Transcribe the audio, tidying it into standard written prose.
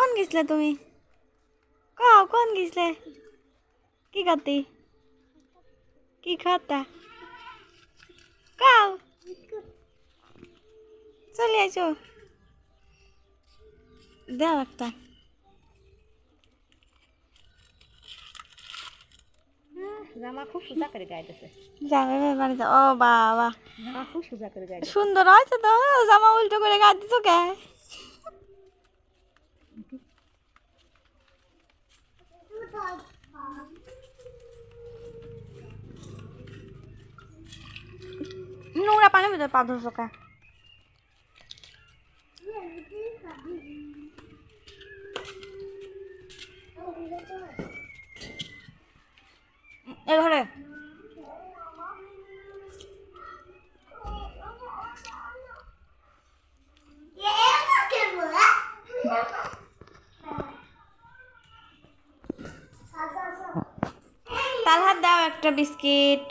কোন গেছলে তুমি? কও কোন গেছলে? কি খাতি? কি খাতা? কও চলে আইছো। দাও একটা। জামা খুব সোজা করে গাইতেছে। জামা বাড়িতে ও বাবা জামা খুব সোজা করে গাইতেছে। সুন্দর হয়েছে তো। জামা উল্টো করে গায়ে দিছো কে? নোংরা পানির ভিতরে পা ধরছো কে? এ ঘরে তাল হাত দাও একটা বিস্কিট।